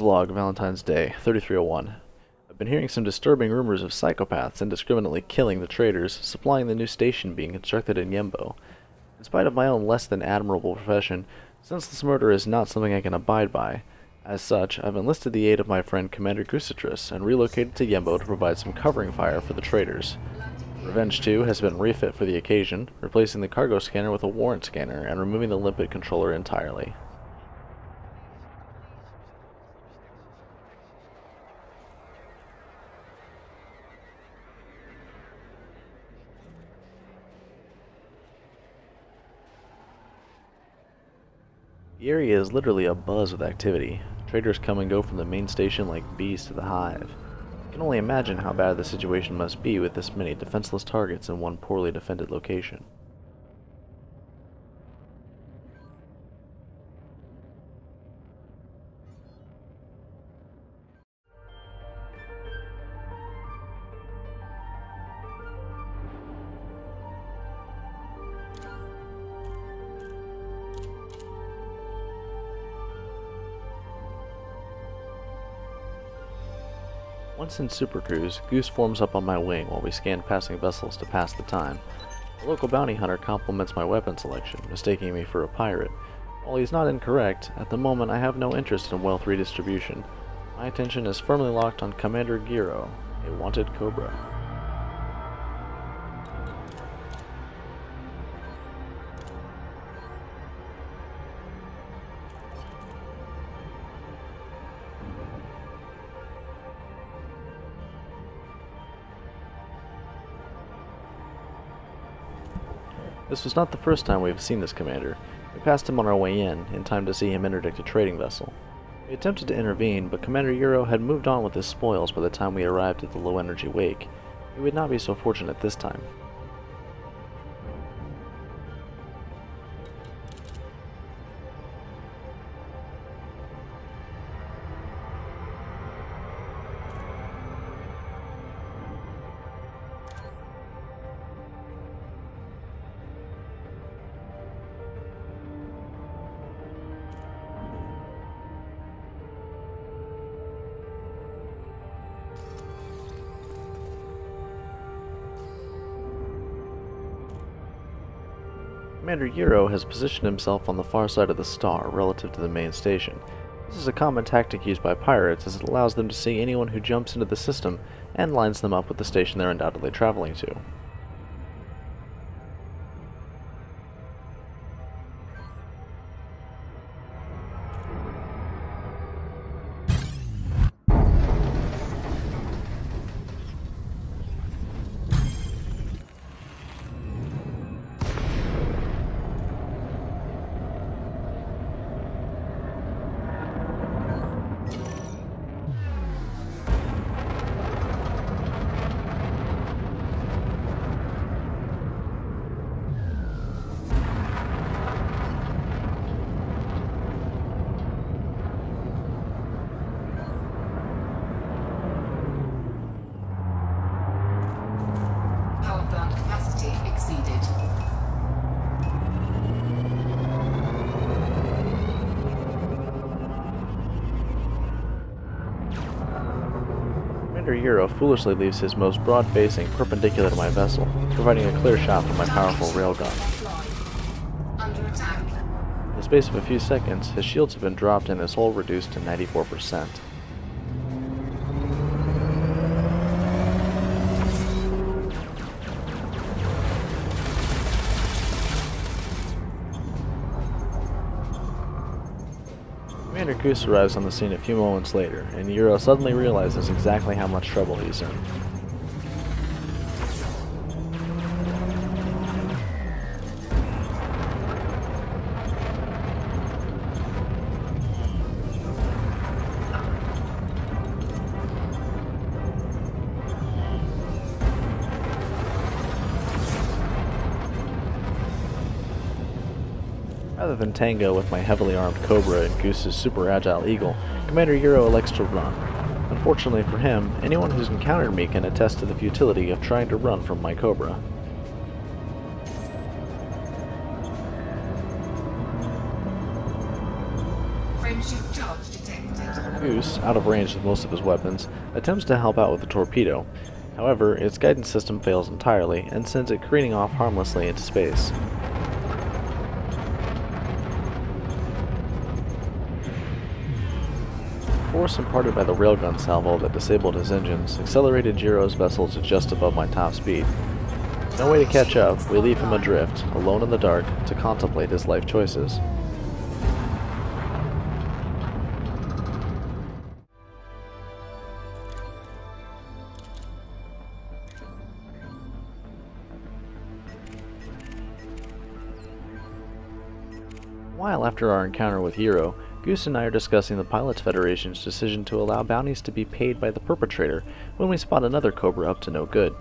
Log, Valentine's Day, 3301. I've been hearing some disturbing rumors of psychopaths indiscriminately killing the traders, supplying the new station being constructed in Yembo. In spite of my own less than admirable profession, senseless murder is not something I can abide by. As such, I've enlisted the aid of my friend Commander Gucitrus and relocated to Yembo to provide some covering fire for the traders. Revenge 2 has been refit for the occasion, replacing the cargo scanner with a warrant scanner and removing the limpet controller entirely. The area is literally abuzz with activity. Traders come and go from the main station like bees to the hive. I can only imagine how bad the situation must be with this many defenseless targets in one poorly defended location. Once in Super Cruise, Goose forms up on my wing while we scan passing vessels to pass the time. The local bounty hunter compliments my weapon selection, mistaking me for a pirate. While he's not incorrect, at the moment I have no interest in wealth redistribution. My attention is firmly locked on Commander Giro, a wanted cobra. This was not the first time we have seen this commander. We passed him on our way in time to see him interdict a trading vessel. We attempted to intervene, but Commander Euro had moved on with his spoils by the time we arrived at the low-energy wake. We would not be so fortunate this time. Commander Euro has positioned himself on the far side of the star relative to the main station. This is a common tactic used by pirates as it allows them to see anyone who jumps into the system and lines them up with the station they're undoubtedly traveling to. Commander Euro foolishly leaves his most broad facing perpendicular to my vessel, providing a clear shot from my powerful railgun. In the space of a few seconds, his shields have been dropped and his hull reduced to 94%. Commander Goose arrives on the scene a few moments later, and Euro suddenly realizes exactly how much trouble he's in. Rather than tango with my heavily armed Cobra and Goose's super agile Eagle, Commander Euro elects to run. Unfortunately for him, anyone who's encountered me can attest to the futility of trying to run from my Cobra. Frameshift charge detected. Goose, out of range with most of his weapons, attempts to help out with the torpedo. However, its guidance system fails entirely and sends it careening off harmlessly into space. Force imparted by the railgun salvo that disabled his engines accelerated Jiro's vessel to just above my top speed. No way to catch up, we leave him adrift, alone in the dark, to contemplate his life choices. A while after our encounter with Jiro, Goose and I are discussing the Pilots Federation's decision to allow bounties to be paid by the perpetrator when we spot another Cobra up to no good.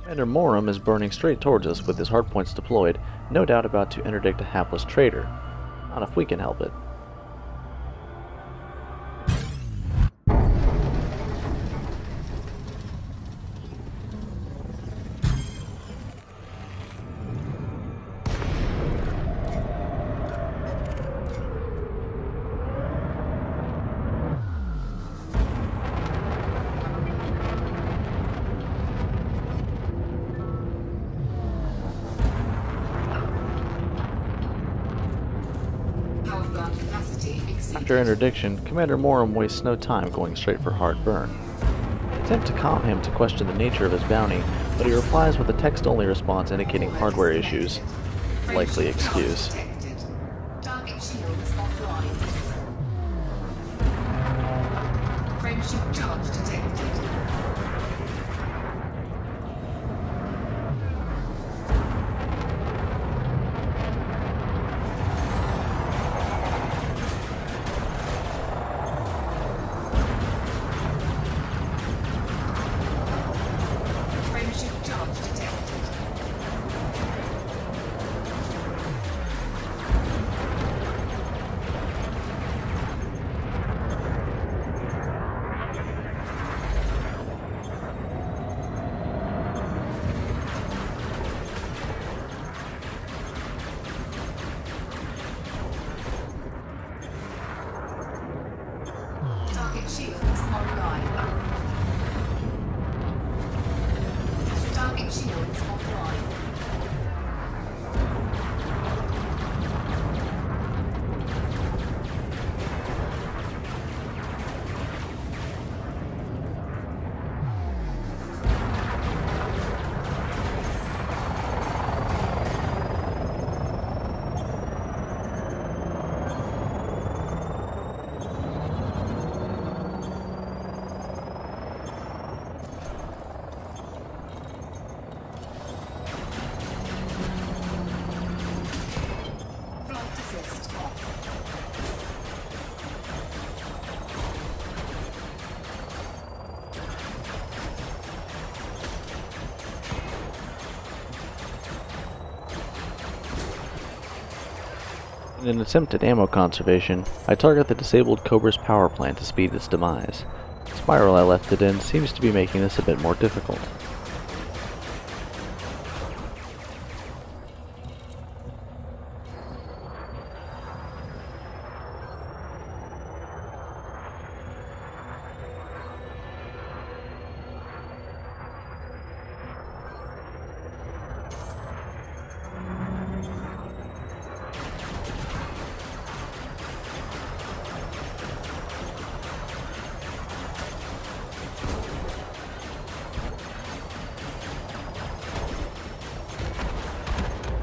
Commander Morum is burning straight towards us with his hardpoints deployed, no doubt about to interdict a hapless traitor. Not if we can help it. After interdiction, Commander Morum wastes no time going straight for hard burn. I attempt to calm him to question the nature of his bounty, but he replies with a text-only response indicating hardware issues. Likely excuse. Target shields offline. Frameshift charge detected. Target shields online. Target shields offline. In an attempt at ammo conservation, I target the disabled Cobra's power plant to speed its demise. The spiral I left it in seems to be making this a bit more difficult.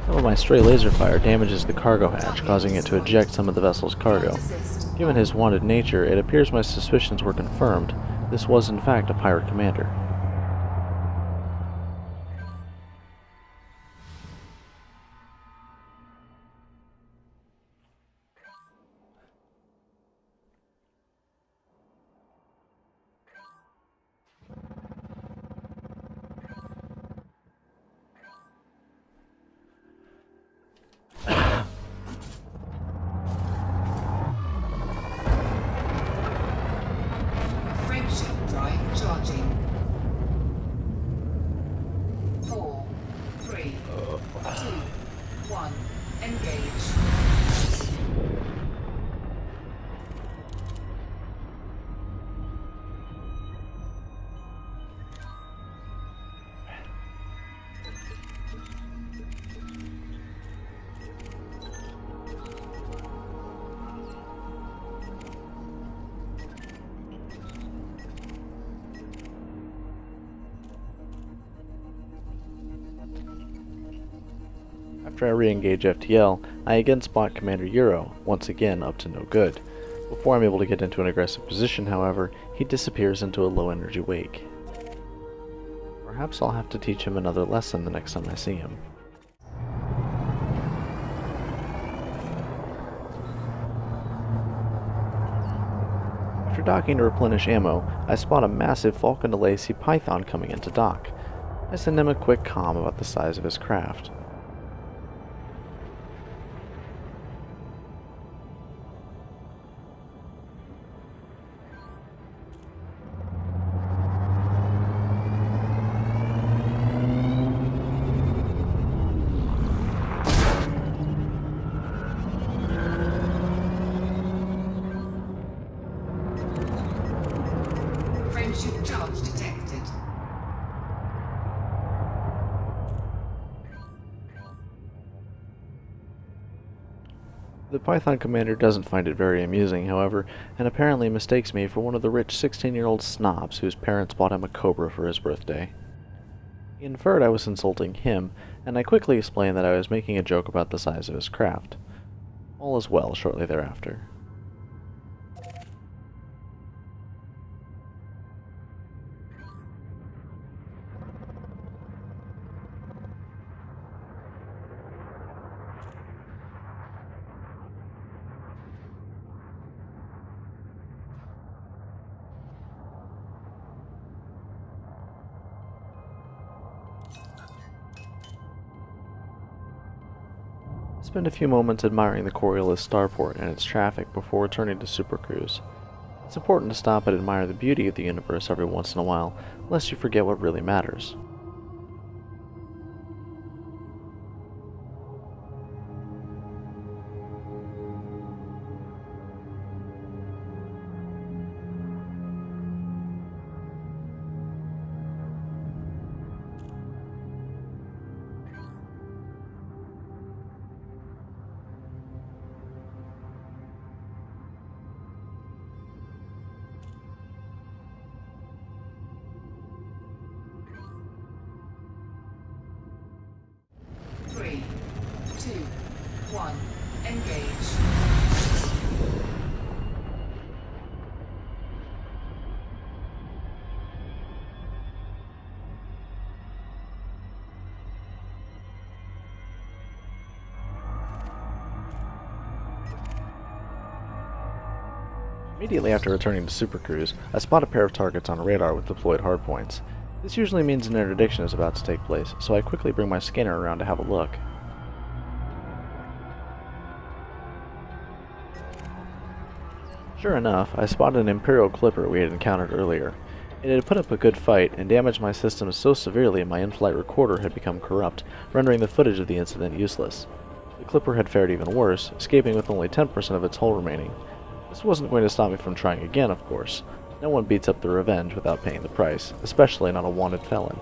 Some of my stray laser fire damages the cargo hatch, causing it to eject some of the vessel's cargo. Given his wanted nature, it appears my suspicions were confirmed. This was in fact a pirate commander. Frameshift drive charging. 4, 3, 2, 1. Engage. After I re-engage FTL, I again spot Commander Euro, once again up to no good. Before I'm able to get into an aggressive position, however, he disappears into a low-energy wake. Perhaps I'll have to teach him another lesson the next time I see him. After docking to replenish ammo, I spot a massive Falcon to Lacey Python coming into dock. I send him a quick comm about the size of his craft. Frameshift charge detected. The Python commander doesn't find it very amusing, however, and apparently mistakes me for one of the rich 16-year-old snobs whose parents bought him a Cobra for his birthday. He inferred I was insulting him, and I quickly explained that I was making a joke about the size of his craft. All is well shortly thereafter. I spend a few moments admiring the Coriolis starport and its traffic before returning to Super Cruise. It's important to stop and admire the beauty of the universe every once in a while, lest you forget what really matters. Three, two, one, engage. Immediately after returning to Super Cruise, I spot a pair of targets on radar with deployed hardpoints. This usually means an interdiction is about to take place, so I quickly bring my scanner around to have a look. Sure enough, I spotted an Imperial Clipper we had encountered earlier. It had put up a good fight and damaged my systems so severely my in-flight recorder had become corrupt, rendering the footage of the incident useless. The Clipper had fared even worse, escaping with only 10% of its hull remaining. This wasn't going to stop me from trying again, of course. No one beats up the revenge without paying the price, especially not a wanted felon.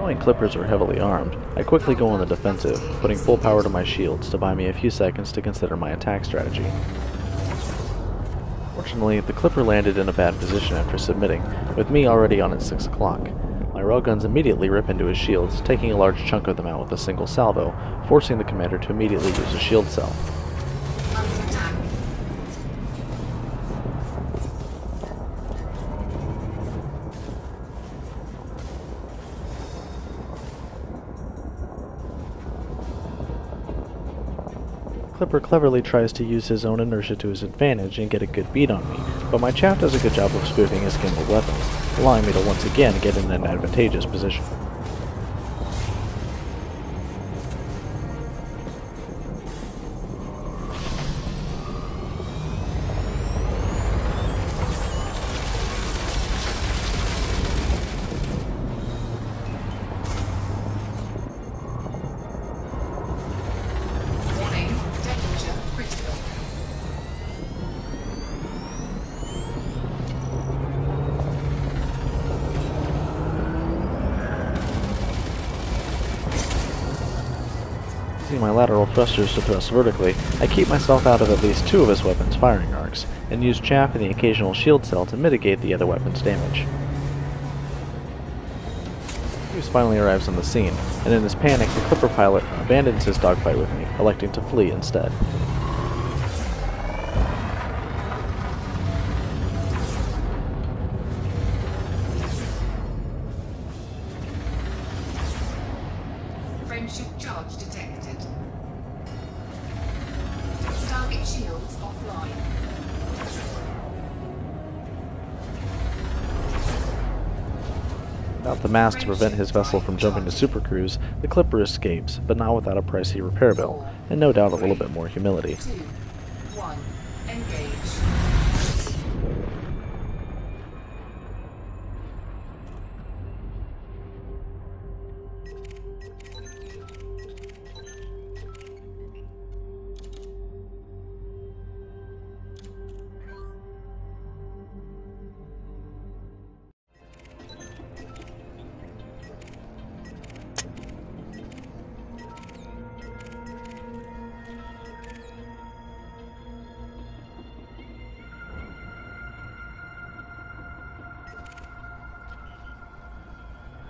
Knowing Clippers are heavily armed, I quickly go on the defensive, putting full power to my shields to buy me a few seconds to consider my attack strategy. Unfortunately, the Clipper landed in a bad position after submitting, with me already on at 6 o'clock. My railguns immediately rip into his shields, taking a large chunk of them out with a single salvo, forcing the commander to immediately use a shield cell. Under attack. Clipper cleverly tries to use his own inertia to his advantage and get a good beat on me, but my chaff does a good job of spoofing his gimbaled weapons, allowing me to once again get in an advantageous position. Warning, temperature critical. Using my lateral thrusters to thrust vertically, I keep myself out of at least 2 of his weapons' firing arcs, and use chaff and the occasional shield cell to mitigate the other weapon's damage. Hughes finally arrives on the scene, and in his panic, the Clipper pilot abandons his dogfight with me, electing to flee instead. Frameshift charge detected. Target shields offline. Without the mass to prevent his vessel from jumping to supercruise, the Clipper escapes, but not without a pricey repair bill, and no doubt a little bit more humility. 2, 1, engage.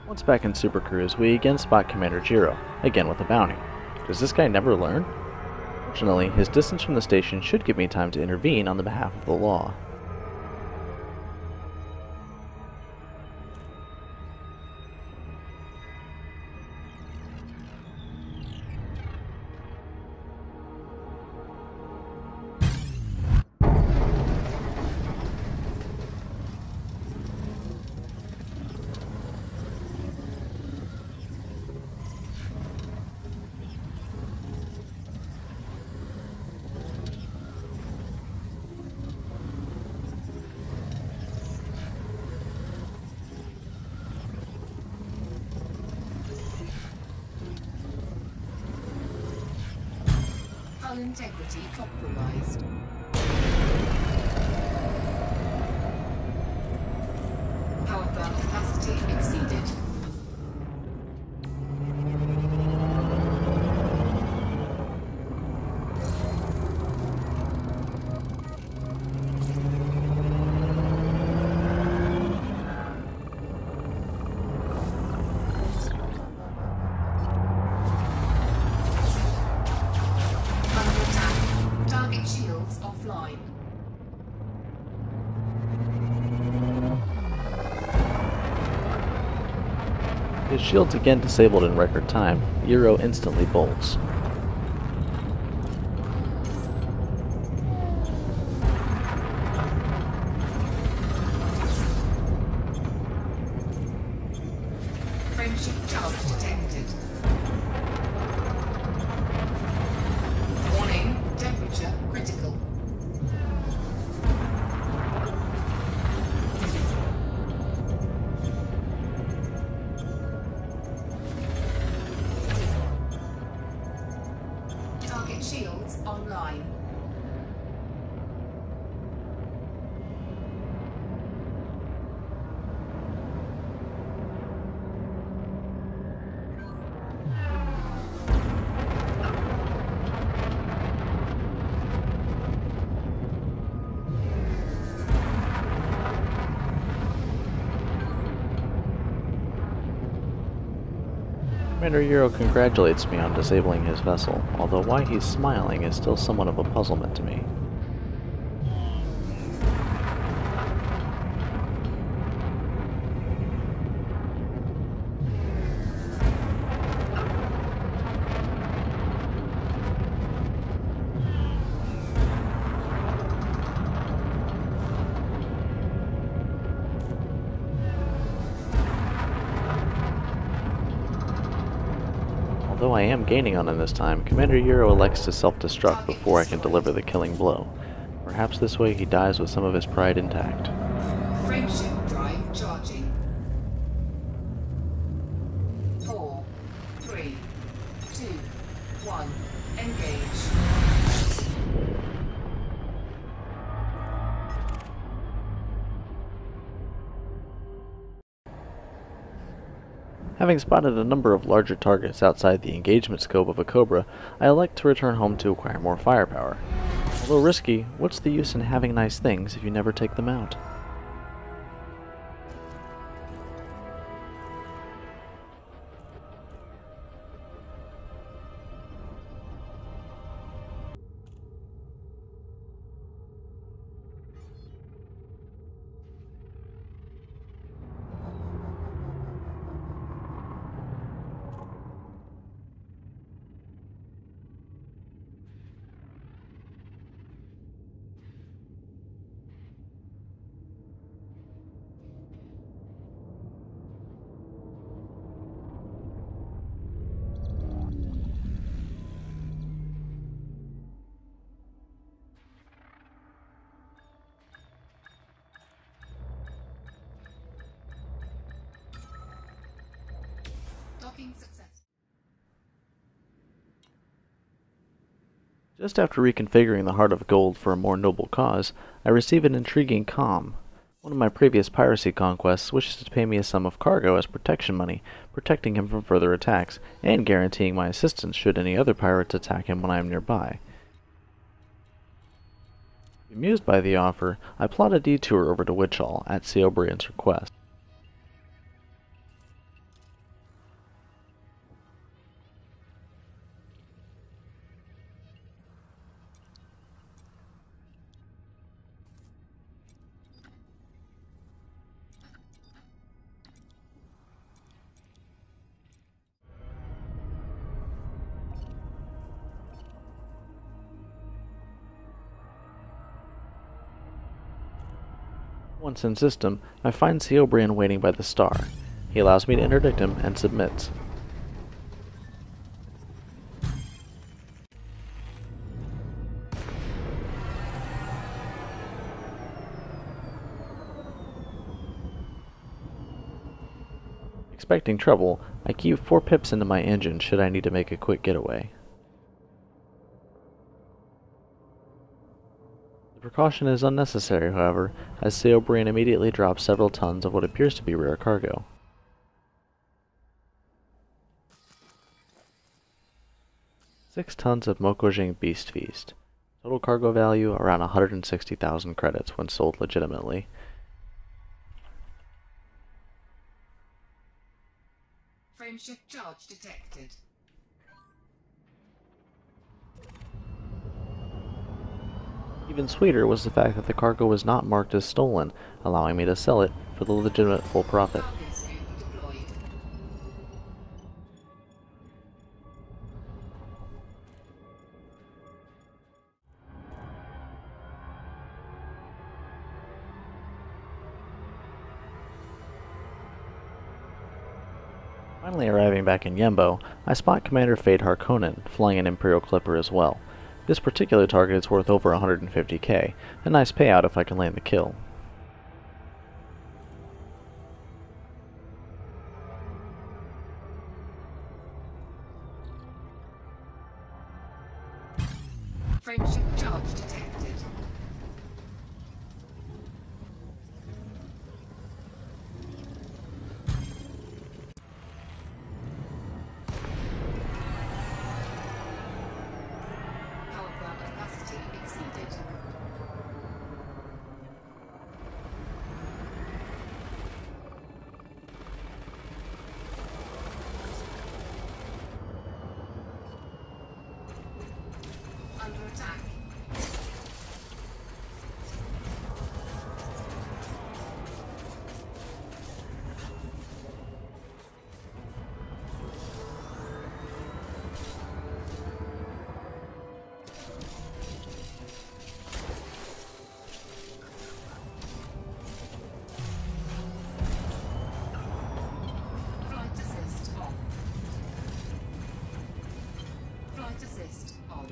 Once back in supercruise, we again spot Commander Jiro, again with a bounty. Does this guy never learn? Fortunately, his distance from the station should give me time to intervene on the behalf of the law. Hull integrity compromised. Power plant capacity exceeded. Under attack. Target shields offline. His shields again disabled in record time, Euro instantly bolts. Frameshift charge detected. Warning, temperature critical. Target shields online. Commander Euro congratulates me on disabling his vessel, although why he's smiling is still somewhat of a puzzlement to me. Although I am gaining on him this time, Commander Euro elects to self-destruct before I can deliver the killing blow. Perhaps this way he dies with some of his pride intact. Frameshift drive charging. 4, 3, 2, 1. Engage. Having spotted a number of larger targets outside the engagement scope of a Cobra, I elect to return home to acquire more firepower. Although risky, what's the use in having nice things if you never take them out? Docking success. Just after reconfiguring the Heart of Gold for a more noble cause, I receive an intriguing comm. One of my previous piracy conquests wishes to pay me a sum of cargo as protection money, protecting him from further attacks, and guaranteeing my assistance should any other pirates attack him when I am nearby. Amused by the offer, I plot a detour over to Witchall at Seobrian's request. Once in system, I find Seobrian waiting by the star. He allows me to interdict him and submits. Expecting trouble, I cue 4 pips into my engine should I need to make a quick getaway. The precaution is unnecessary, however, as Seobrian immediately drops several tons of what appears to be rare cargo. Six tons of Mokojing Beast Feast. Total cargo value around 160,000 credits when sold legitimately. Frameshift charge detected. Even sweeter was the fact that the cargo was not marked as stolen, allowing me to sell it for the legitimate full profit. Cargo scoop deployed. Finally arriving back in Yembo, I spot Commander Fade Harkonnen flying an Imperial Clipper as well. This particular target is worth over 150k, a nice payout if I can land the kill. Frameshift charge detected. Power plant capacity exceeded. under attack. Flight assist off. Flight assist on.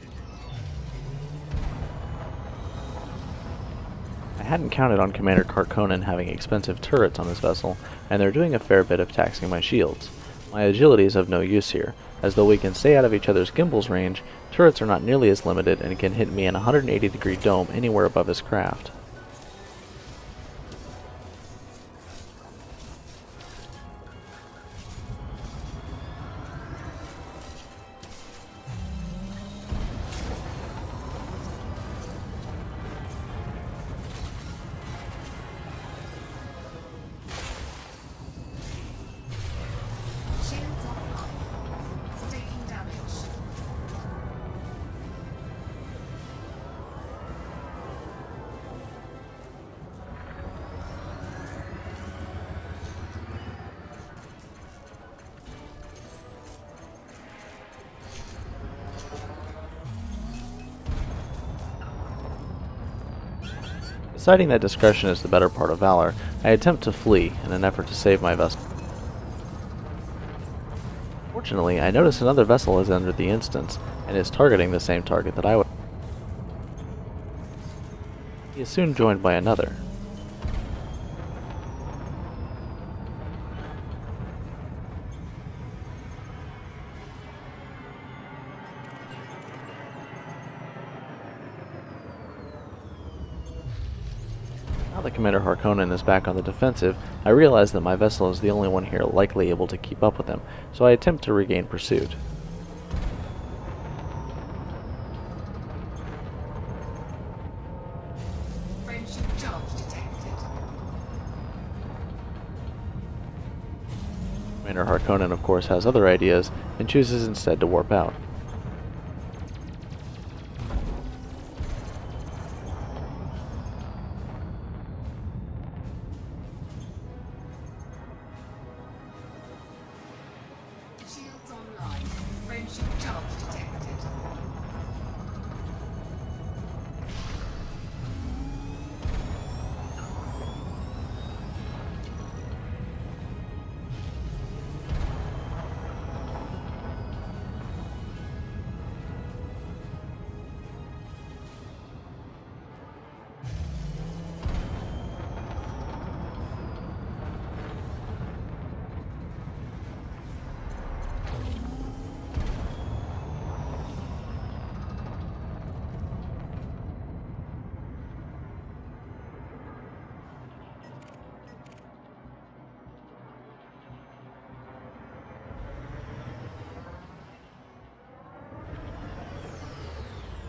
I hadn't counted on Commander Karkonen having expensive turrets on his vessel, and they're doing a fair bit of taxing my shields. My agility is of no use here, as though we can stay out of each other's gimbals range, turrets are not nearly as limited and can hit me in a 180-degree dome anywhere above his craft. Shields offline. Taking damage. Deciding that discretion is the better part of valor, I attempt to flee in an effort to save my vessel. Fortunately, I notice another vessel has entered the instance, and is targeting the same target that I would. He is soon joined by another. Now that Commander Harkonnen is back on the defensive, I realize that my vessel is the only one here likely able to keep up with him, so I attempt to regain pursuit. Frameship charge detected. Commander Harkonnen, of course, has other ideas, and chooses instead to warp out. Shields online. Frameship charge detected.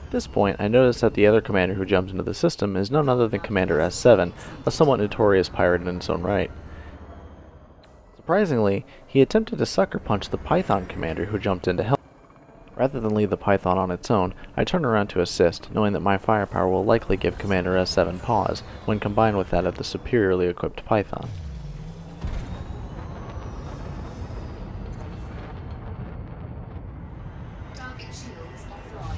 At this point, I notice that the other commander who jumped into the system is none other than Commander S7, a somewhat notorious pirate in its own right. Surprisingly, he attempted to sucker punch the Python commander who jumped in to help. Rather than leave the Python on its own, I turn around to assist, knowing that my firepower will likely give Commander S7 pause, when combined with that of the superiorly equipped Python. Target shields offline.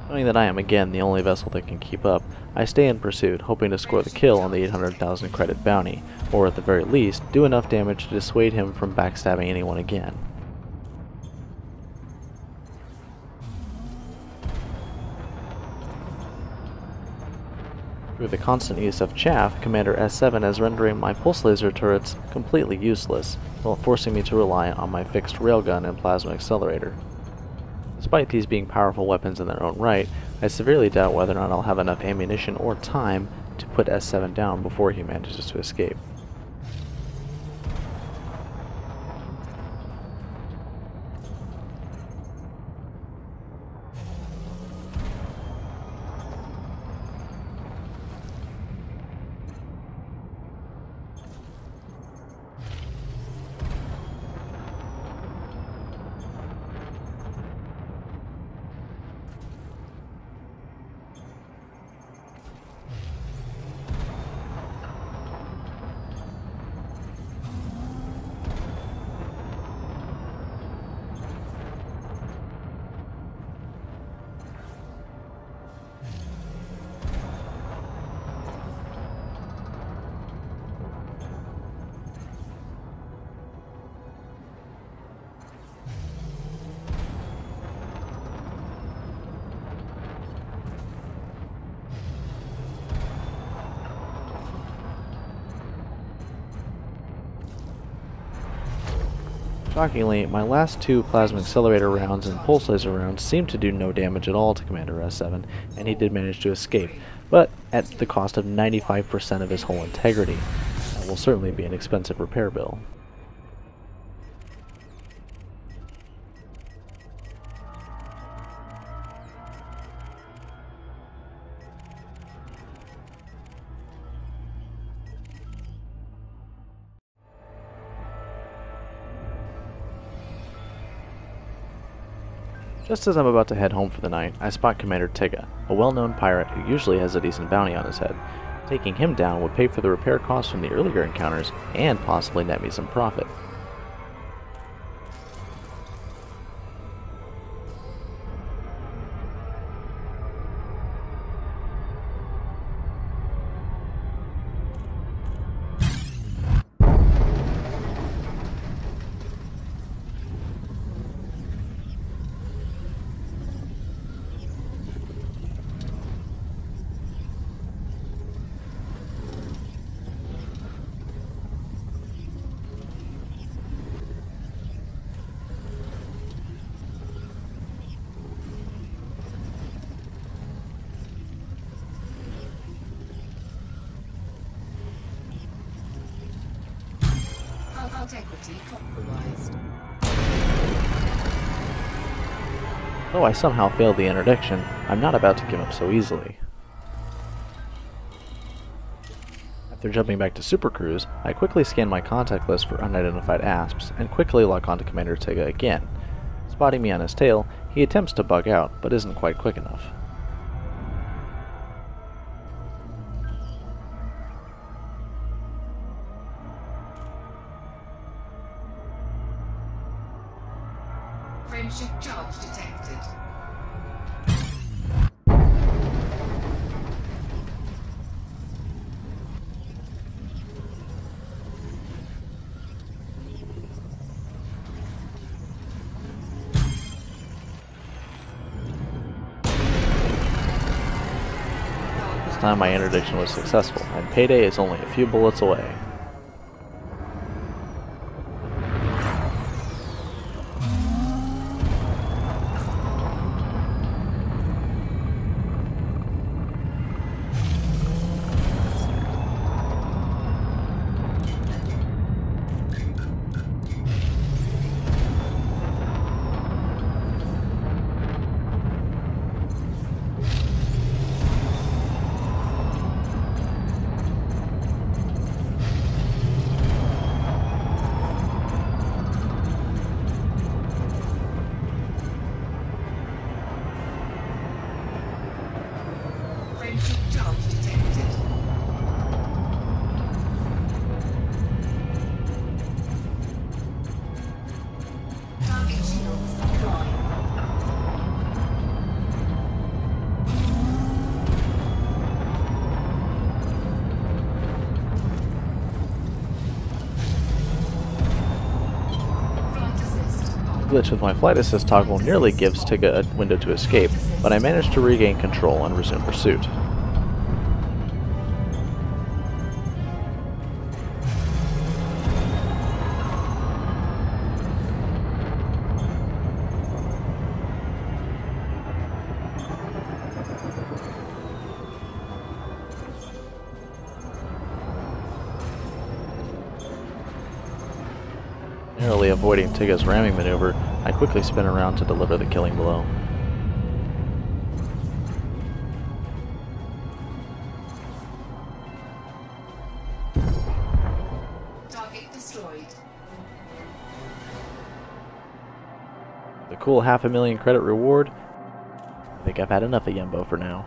Knowing that I am again the only vessel that can keep up, I stay in pursuit, hoping to score the kill on the 800,000 credit bounty, or at the very least, do enough damage to dissuade him from backstabbing anyone again. Through the constant use of chaff, Commander S7 is rendering my pulse laser turrets completely useless, while forcing me to rely on my fixed railgun and plasma accelerator. Despite these being powerful weapons in their own right, I severely doubt whether or not I'll have enough ammunition or time to put S7 down before he manages to escape. Shockingly, my last two plasma accelerator rounds and pulse laser rounds seemed to do no damage at all to Commander S7, and he did manage to escape, but at the cost of 95% of his hull integrity. That will certainly be an expensive repair bill. Just as I'm about to head home for the night, I spot Commander Tigga, a well-known pirate who usually has a decent bounty on his head. Taking him down would pay for the repair costs from the earlier encounters, and possibly net me some profit. Integrity compromised. Though I somehow failed the interdiction, I'm not about to give up so easily. After jumping back to Super Cruise, I quickly scan my contact list for unidentified asps, and quickly lock onto Commander Tigga again. Spotting me on his tail, he attempts to bug out, but isn't quite quick enough. Frameshift charge detected. This time my interdiction was successful, and payday is only a few bullets away. Frameshift charge detected. Target shields offline. Flight assist on. The glitch with my flight assist toggle nearly gives Tigga a window to escape, but I managed to regain control and resume pursuit. Narrowly avoiding Tigga's ramming maneuver, I quickly spin around to deliver the killing blow. Target destroyed. The cool 500,000 credit reward, I think I've had enough of Yembo for now.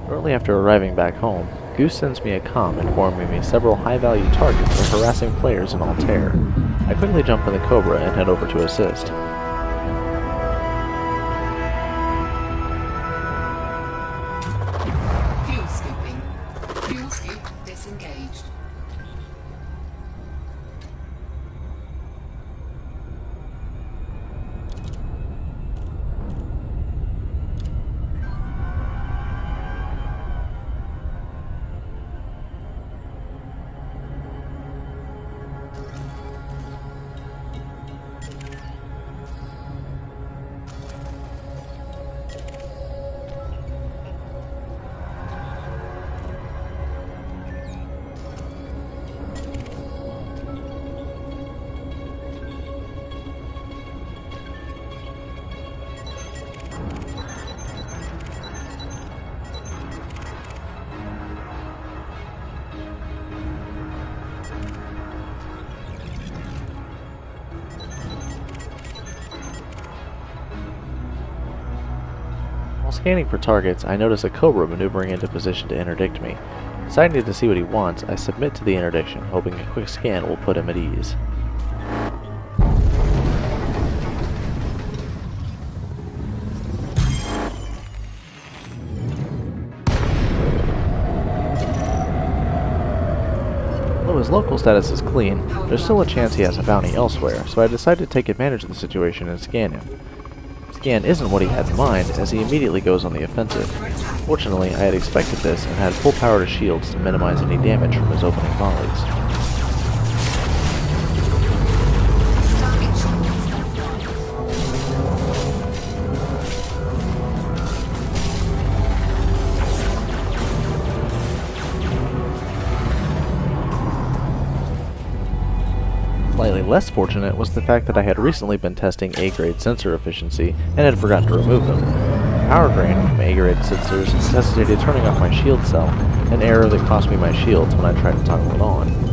Shortly after arriving back home, Goose sends me a comm informing me several high-value targets are harassing players in Altair. I quickly jump in the Cobra and head over to assist. Fuel skipping. Fuel skip disengaged. scanning for targets, I notice a cobra maneuvering into position to interdict me. Deciding to see what he wants, I submit to the interdiction, hoping a quick scan will put him at ease. Though his local status is clean, there's still a chance he has a bounty elsewhere, so I decide to take advantage of the situation and scan him. Scan isn't what he had in mind, as he immediately goes on the offensive. Fortunately, I had expected this and had full power to shields to minimize any damage from his opening volleys. Slightly less fortunate was the fact that I had recently been testing A-grade sensor efficiency and had forgotten to remove them. Power drain from A-grade sensors necessitated turning off my shield cell, an error that cost me my shields when I tried to toggle it on.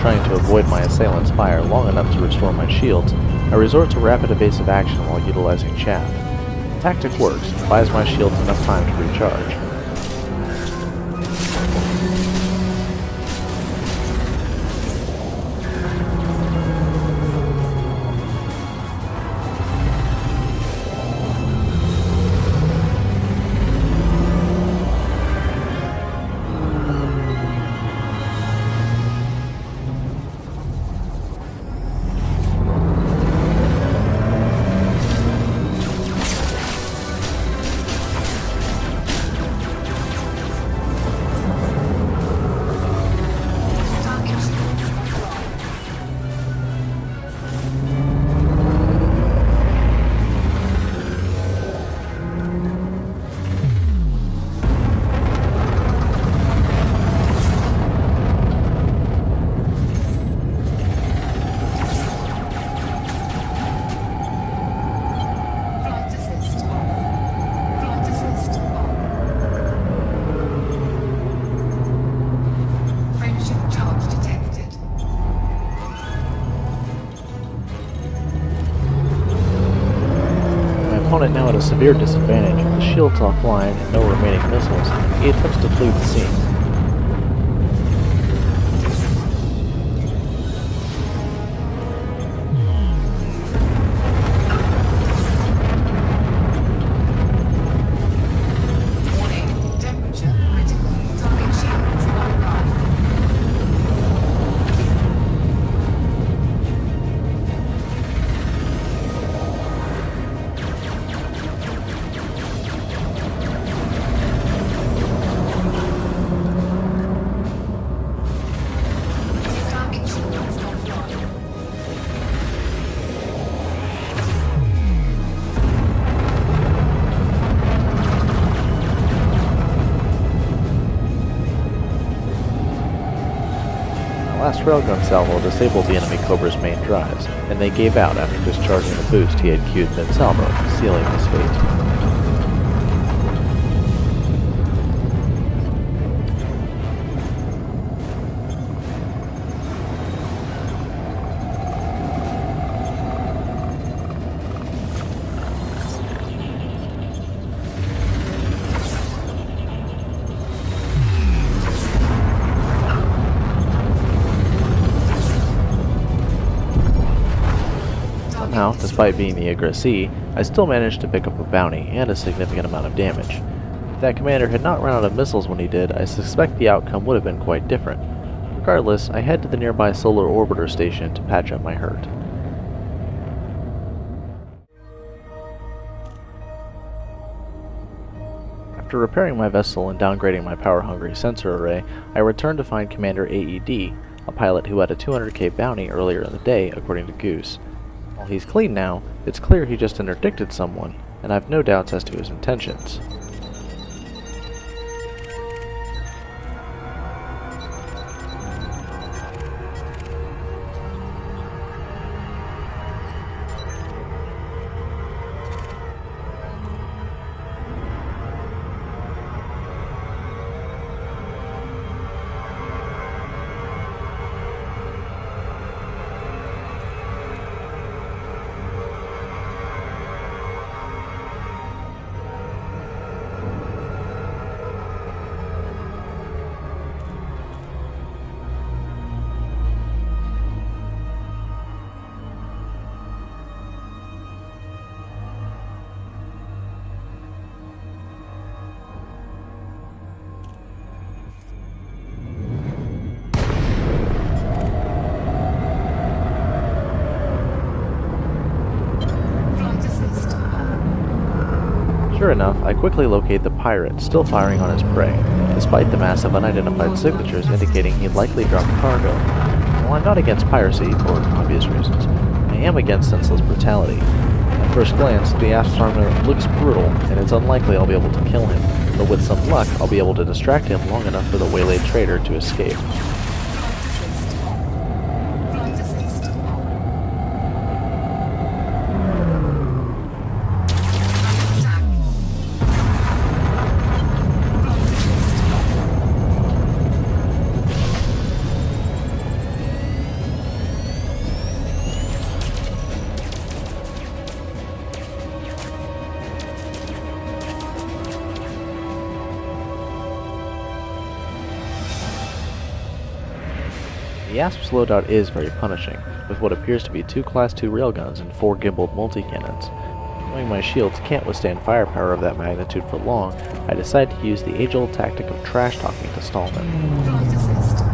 Trying to avoid my assailant's fire long enough to restore my shields, I resort to rapid evasive action while utilizing chaff. The tactic works, and buys my shields enough time to recharge. Now at a severe disadvantage, with the shields offline and no remaining missiles, he attempts to flee the scene. Last railgun salvo disabled the enemy Cobra's main drives, and they gave out after discharging the boost he had queued mid-salvo, sealing his fate. Somehow, despite being the aggressee, I still managed to pick up a bounty and a significant amount of damage. If that commander had not run out of missiles when he did, I suspect the outcome would have been quite different. Regardless, I head to the nearby solar orbiter station to patch up my hurt. After repairing my vessel and downgrading my power-hungry sensor array, I return to find Commander AED, a pilot who had a 200k bounty earlier in the day, according to Goose. While he's clean now, it's clear he just interdicted someone, and I've no doubts as to his intentions. Sure enough, I quickly locate the pirate, still firing on his prey, despite the massive unidentified signatures indicating he'd likely dropped cargo. While I'm not against piracy, for obvious reasons, I am against senseless brutality. At first glance, the astronaut looks brutal, and it's unlikely I'll be able to kill him, but with some luck, I'll be able to distract him long enough for the waylaid trader to escape. The Asp's loadout is very punishing, with what appears to be 2 Class 2 railguns and 4 gimbaled multi-cannons. Knowing my shields can't withstand firepower of that magnitude for long, I decide to use the age-old tactic of trash-talking to stall them. Flight assist.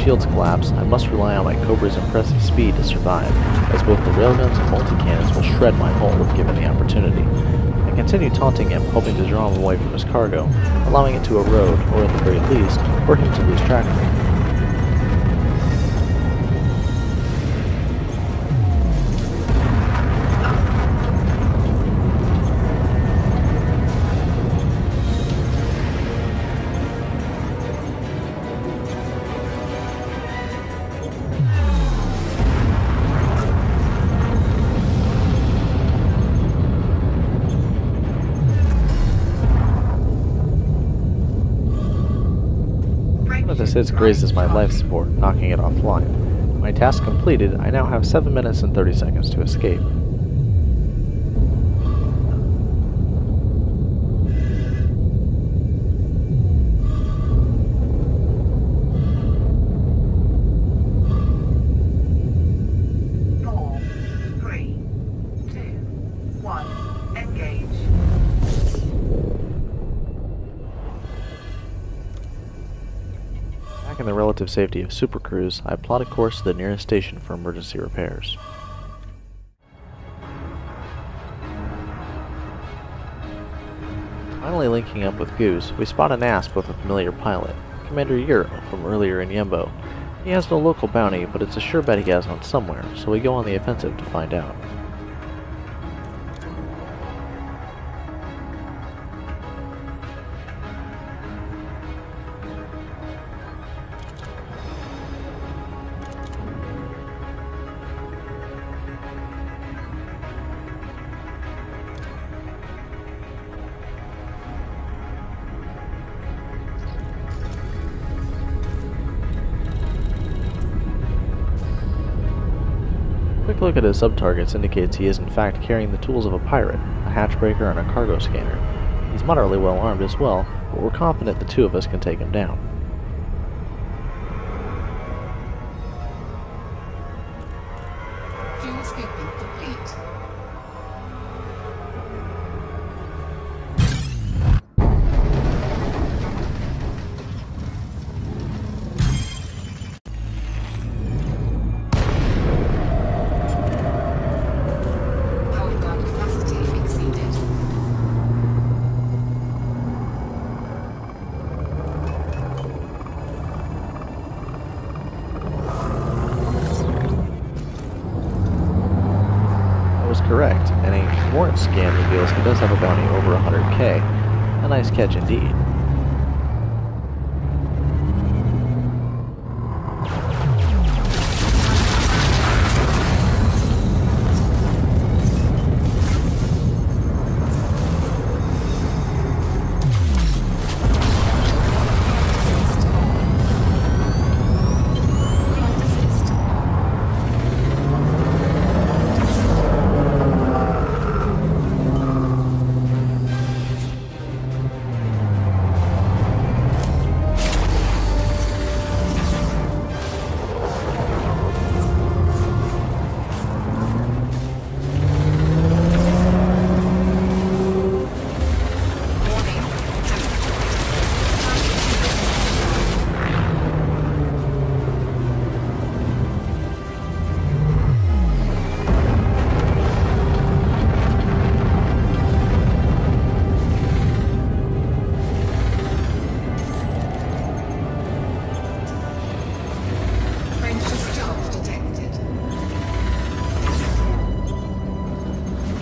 Shields collapse, I must rely on my Cobra's impressive speed to survive, as both the railguns and multi-cannons will shred my hull if given the opportunity. I continue taunting him, hoping to draw him away from his cargo, allowing it to erode, or at the very least, for him to lose track of me. This grazes my life support, knocking it offline. My task completed, I now have 7 minutes and 30 seconds to escape. In the relative safety of Super Cruise, I plot a course to the nearest station for emergency repairs. Finally linking up with Goose, we spot an Asp with a familiar pilot, Commander Euro from earlier in Yembo. He has no local bounty, but it's a sure bet he has one somewhere, so we go on the offensive to find out. quick look at his sub-targets indicates he is in fact carrying the tools of a pirate, a hatchbreaker and a cargo scanner. He's moderately well armed as well, but we're confident the two of us can take him down. Fuel scooping complete. Power plant capacity exceeded. Correct, and a warrant scan reveals he does have a bounty over 100k. A nice catch indeed.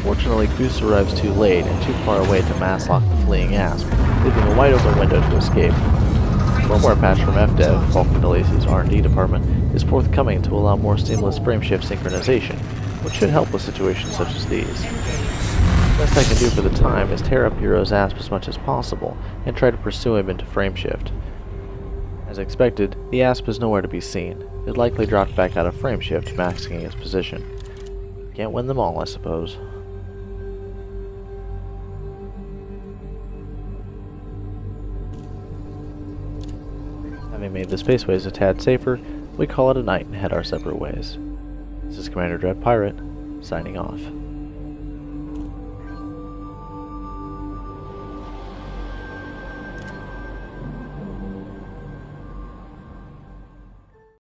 Unfortunately, Goose arrives too late and too far away to mass lock the fleeing Asp, leaving a wide open window to escape. A firmware patch from FDev, Falcon DeLacy's R&D department, is forthcoming to allow more seamless frameshift synchronization, which should help with situations such as these. The best I can do for the time is tear up Hero's Asp as much as possible and try to pursue him into frameshift. As expected, the Asp is nowhere to be seen. It likely dropped back out of frameshift, masking its position. Can't win them all, I suppose. Having made the spaceways a tad safer, we call it a night and head our separate ways. This is Commander Dreadpirate, signing off.